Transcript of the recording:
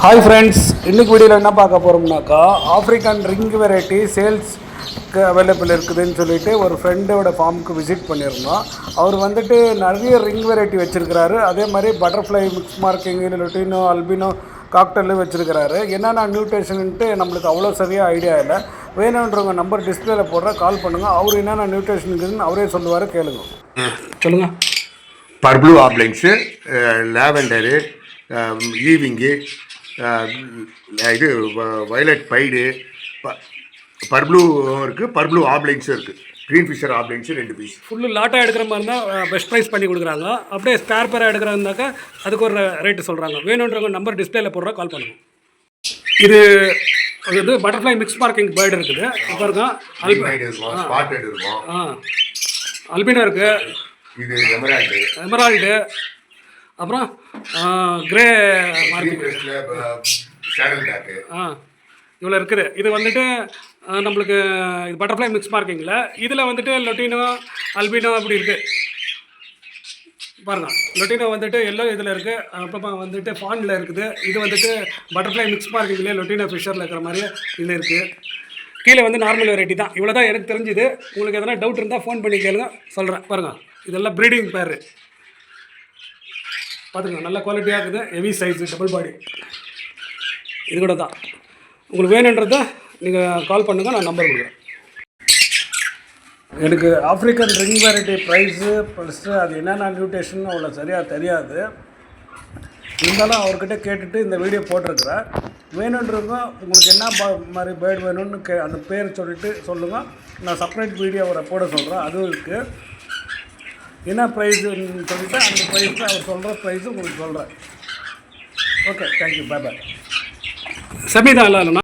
Hi friends, இன்றைக்கி வீடியோவில் என்ன பார்க்க போகிறோம்னாக்கா ஆஃப்ரிக்கன் ரிங் வெரைட்டி சேல்ஸ்க்கு அவைலபிள் இருக்குதுன்னு சொல்லிட்டு ஒரு ஃப்ரெண்டோட ஃபார்முக்கு விசிட் பண்ணியிருந்தோம். அவர் வந்துட்டு நிறைய ரிங் வெரைட்டி வச்சுருக்கிறாரு. அதே மாதிரி பட்டர்ஃப்ளை, மிக்ஸ் மார்க்கிங், லொட்டினோ, அல்பினோ, காக்டெல்லு வச்சுருக்கிறாரு. என்னென்ன நியூட்ரிஷன்ட்டு நம்மளுக்கு அவ்வளோ சரியாக ஐடியா இல்லை. வேணுன்றவங்க நம்பர் டிஸ்பிளேல போடுற, கால் பண்ணுங்கள். அவர் என்னென்ன நியூட்ரிஷன் இருக்குதுன்னு அவரே சொல்லுவார், கேளுங்க. சொல்லுங்கள். பர்ப்ளூ ஆப்லைன்ஸு, லாவெண்டரு, ஈவிங்கு, இது வயலட் பைடு, பர்ப்ளூவும் இருக்குது, பர்ப்ளூ ஆப்லைன்ஸும் இருக்குது. க்ரீன் ஃபிஷர் ஆப்லைன்ஸு 2 பீஸ். ஃபுல்லு லாட்டாக எடுக்கிற மாதிரி இருந்தால் பெஸ்ட் ப்ரைஸ் பண்ணி கொடுக்குறாங்க. அப்படியே ஸ்பேர் பேராக எடுக்கிறதாக்கா அதுக்கு ஒரு ரேட்டு சொல்கிறாங்க. வேணுன்றவங்க நம்பர் டிஸ்பிளேல போடுற, கால் பண்ணுங்கள். இது வந்து பட்டர்ஃப்ளை மிக்ஸ் மார்க்கிங் பேர்டு இருக்குது. பாருங்க, ஸ்பாட்டட் இருக்கும், அல்பினோ இருக்குது, இது எமரால்டு, அப்புறம் கிரே மார்க்கிங், இவ்வளோ இருக்குது. இது வந்துட்டு நம்மளுக்கு இது பட்டர்ஃப்ளை மிக்ஸ் மார்க்கிங்கில். இதில் வந்துட்டு லொட்டினோ, அல்பினோ அப்படி இருக்குது. பாருங்கள், லொட்டினோ வந்துட்டு எல்லோ இதில் இருக்குது. அப்புறமா வந்துட்டு ஃபாண்டில் இருக்குது. இது வந்துட்டு பட்டர்ஃப்ளை மிக்ஸ் மார்க்கிங்லேயே லொட்டினோ ஃபிஷரில் இருக்கிற மாதிரியே இதில் இருக்குது. கீழே வந்து நார்மல் வெரைட்டி தான். இவ்வளோ தான் எனக்கு தெரிஞ்சுது. உங்களுக்கு எதனா டவுட் இருந்தால் ஃபோன் பண்ணி கேளுங்க, சொல்கிறேன். பாருங்கள், இதெல்லாம் ப்ரீடிங் பேர். பார்த்துங்க, நல்ல குவாலிட்டியாக இருக்குது. ஹெவி சைஸு, டபுள் பாடி. இது கூட தான். உங்களுக்கு வேணுன்றதை நீங்கள் கால் பண்ணுங்கள், நான் நம்பர் கொடுக்குறேன். எனக்கு African ring variety price plus அது என்னென்ன நியூட்ரிஷன் அவ்வளோ சரியாக தெரியாது. இருந்தாலும் அவர்கிட்ட கேட்டுட்டு இந்த வீடியோ போட்டிருக்கிறேன். வேணுன்றவங்க உங்களுக்கு என்ன மாதிரி பேர்டு வேணும்னு அந்த பேர் சொல்லிவிட்டு சொல்லுங்கள். நான் செப்பரேட் வீடியோ அவரை போட சொல்கிறேன். அதுவும் இருக்குது. என்ன ப்ரைஸுன்னு சொல்லிவிட்டு அந்த ப்ரைஸில் அவர் சொல்கிற ப்ரைஸு உங்களுக்கு சொல்கிறேன். ஓகே, தேங்க்யூ, பாய் பாய். சமீதா இல்லைண்ணா.